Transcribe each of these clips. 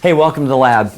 Hey, welcome to the lab.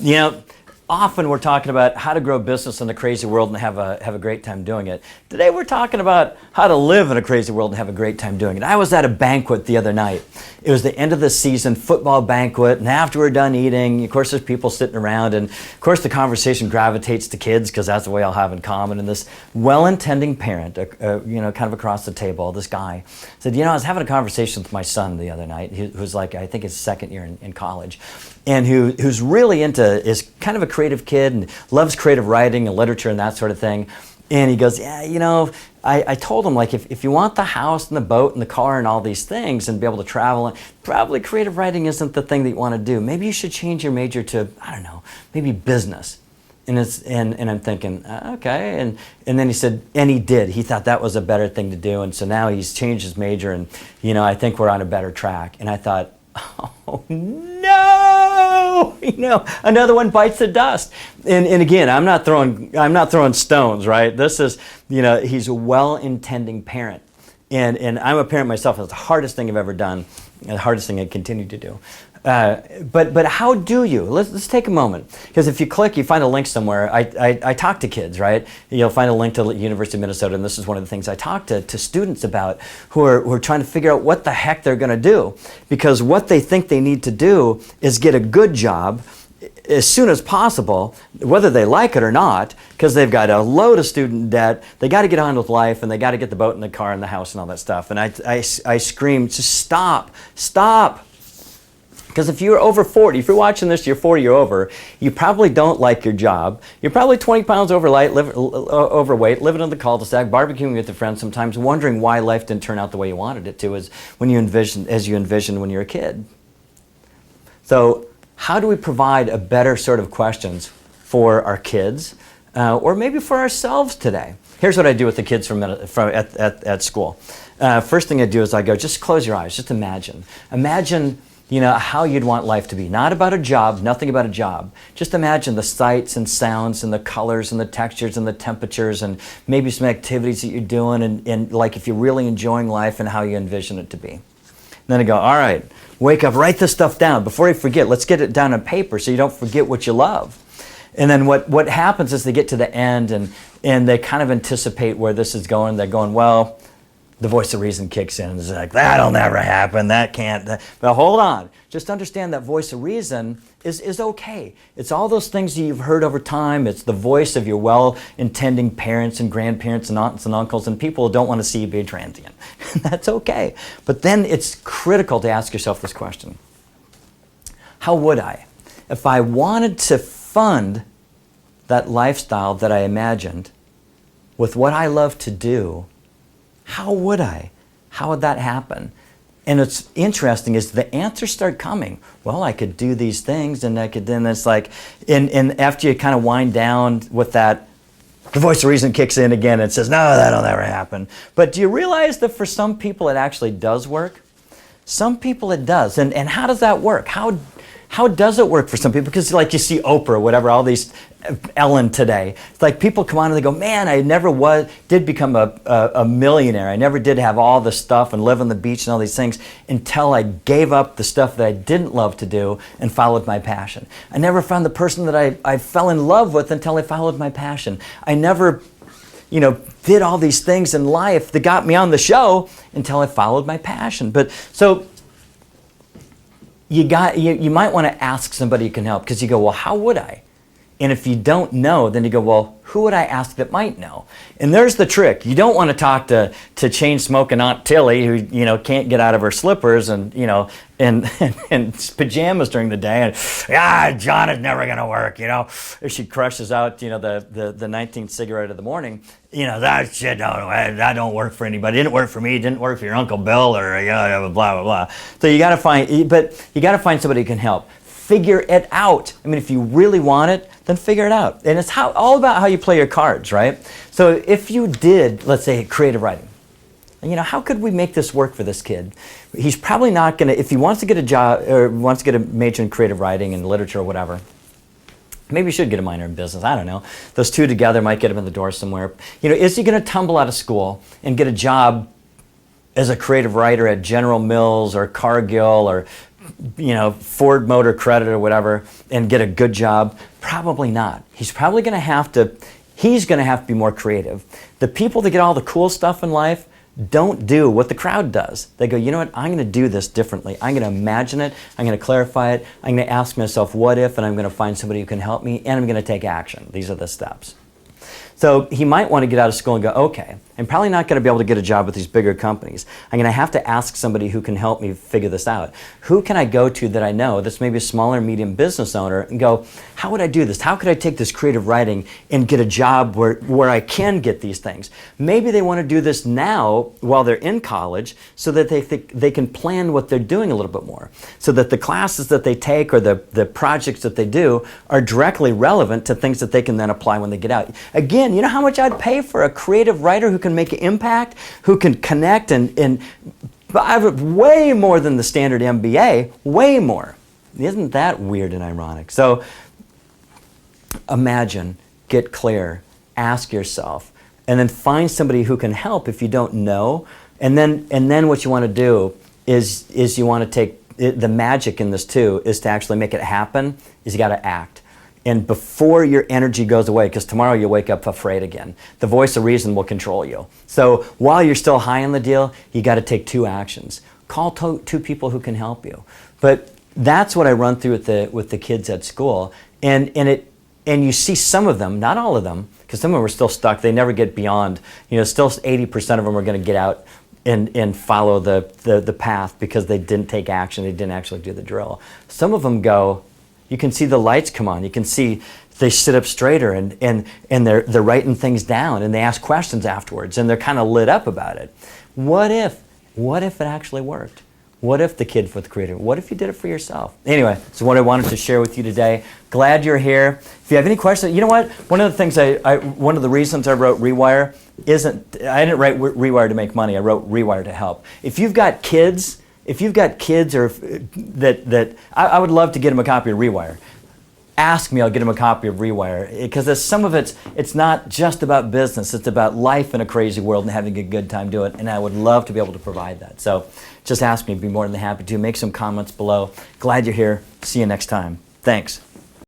Often we're talking about how to grow business in the crazy world and have a great time doing it. Today we're talking about how to live in a crazy world and have a great time doing it. I was at a banquet the other night. It was the end of the season football banquet, and after we're done eating, of course there's people sitting around, and of course the conversation gravitates to kids because that's what we all have in common. And this well-intending parent, kind of across the table, this guy said, I was having a conversation with my son the other night, who's like, I think his second year in college, and who's really is kind of a creative kid and loves creative writing and literature and that sort of thing. And he goes, I told him, like, if you want the house and the boat and the car and all these things and be able to travel, probably creative writing isn't the thing that you want to do. Maybe you should change your major to, I don't know, maybe business. And I'm thinking, okay. And then he said, and he did. He thought that was a better thing to do. And so now he's changed his major, and, I think we're on a better track. And I thought, oh, no! Another one bites the dust. And again, I'm not throwing stones, right? This is, he's a well-intending parent. And I'm a parent myself. It's the hardest thing I've ever done, and the hardest thing I continue to do. But how do you? Let's take a moment, because if you click, you find a link somewhere. I talk to kids, right? You'll find a link to the University of Minnesota, and this is one of the things I talk to students about who are trying to figure out what the heck they're going to do, because what they think they need to do is get a good job as soon as possible, whether they like it or not, because they've got a load of student debt. They got to get on with life, and they got to get the boat and the car and the house and all that stuff. And I scream, just stop. Because if you're over 40, if you're watching this, you're 40 or over, you probably don't like your job. You're probably 20 pounds overweight, living in the cul-de-sac, barbecuing with your friends, sometimes wondering why life didn't turn out the way you wanted it to, as you envisioned when you were a kid. So how do we provide a better sort of questions for our kids, or maybe for ourselves today? Here's what I do with the kids at school. First thing I do is I go, just close your eyes, just imagine. Imagine how you'd want life to be. Not about a job, nothing about a job. Just imagine the sights and sounds and the colors and the textures and the temperatures and maybe some activities that you're doing and like if you're really enjoying life and how you envision it to be. And then I go, all right, wake up, write this stuff down. Before you forget, let's get it down on paper so you don't forget what you love. And then what happens is they get to the end and they kind of anticipate where this is going. They're going, well, the voice of reason kicks in and is like, that'll never happen, that can't. But hold on, just understand that voice of reason is okay. It's all those things that you've heard over time. It's the voice of your well-intending parents and grandparents and aunts and uncles and people who don't want to see you be transient. That's okay. But then it's critical to ask yourself this question. How would I? If I wanted to fund that lifestyle that I imagined with what I love to do, how would I? How would that happen? And it's interesting is the answers start coming. Well, I could do these things, and I could, then it's like, and after you kind of wind down with that, the voice of reason kicks in again and says, no, that'll never happen. But do you realize that for some people it actually does work? Some people it does. And how does that work? How does it work for some people? Because like you see Oprah, whatever, all these, Ellen today. It's like people come on and they go, man, I never did become a millionaire. I never did have all this stuff and live on the beach and all these things until I gave up the stuff that I didn't love to do and followed my passion. I never found the person that I fell in love with until I followed my passion. I never did all these things in life that got me on the show until I followed my passion. But so you might want to ask somebody who can help, because you go, well, how would I? And if you don't know, then you go, well, who would I ask that might know? And there's the trick. You don't want to talk to chain smoking Aunt Tilly, who can't get out of her slippers and and pajamas during the day, and John is never gonna work. If she crushes out the 19th cigarette of the morning, that shit that don't work for anybody. It didn't work for me. It didn't work for your Uncle Bill or blah blah blah. So you got to find somebody who can help. Figure it out. I mean, if you really want it, then figure it out. And it's all about how you play your cards, right? So if you did, let's say, creative writing, how could we make this work for this kid? He's probably not going to, if he wants to get a job or wants to get a major in creative writing and literature or whatever, maybe you should get a minor in business. I don't know. Those two together might get him in the door somewhere. Is he going to tumble out of school and get a job as a creative writer at General Mills or Cargill or Ford Motor Credit or whatever and get a good job? Probably not. He's probably going to have to be more creative. The people that get all the cool stuff in life don't do what the crowd does. They go, you know what, I'm going to do this differently. I'm going to imagine it, I'm going to clarify it, I'm going to ask myself what if, and I'm going to find somebody who can help me, and I'm going to take action. These are the steps. So he might want to get out of school and go, okay, I'm probably not going to be able to get a job with these bigger companies. I'm going to have to ask somebody who can help me figure this out. Who can I go to that I know that's maybe a smaller, medium business owner and go, how would I do this? How could I take this creative writing and get a job where I can get these things? Maybe they want to do this now while they're in college so that they can plan what they're doing a little bit more. So that the classes that they take or the projects that they do are directly relevant to things that they can then apply when they get out. Again, you know how much I'd pay for a creative writer who can make an impact, who can connect, and I have way more than the standard MBA, way more. Isn't that weird and ironic? So imagine, get clear, ask yourself, and then find somebody who can help if you don't know. And then what you want to do is you want to take the magic in this too is to actually make it happen. Is you got to act. And before your energy goes away, because tomorrow you wake up afraid again, the voice of reason will control you. So while you're still high on the deal, you got to take 2 actions. Call 2 people who can help you. But that's what I run through with the kids at school, and you see some of them, not all of them, because some of them are still stuck. They never get beyond. Still 80% of them are going to get out and follow the path because they didn't take action. They didn't actually do the drill. Some of them go. You can see the lights come on. You can see they sit up straighter and they're writing things down and they ask questions afterwards and they're kind of lit up about it. What if it actually worked? What if the kid with creative? What if you did it for yourself? Anyway, so what I wanted to share with you today. Glad you're here. If you have any questions, you know what? One of the things one of the reasons I wrote Rewire I didn't write Rewire to make money. I wrote Rewire to help. If you've got kids or I would love to get them a copy of Rewire. Ask me, I'll get them a copy of Rewire. Because some of it's not just about business, it's about life in a crazy world and having a good time doing it, and I would love to be able to provide that. So just ask me, I'd be more than happy to. Make some comments below. Glad you're here. See you next time. Thanks.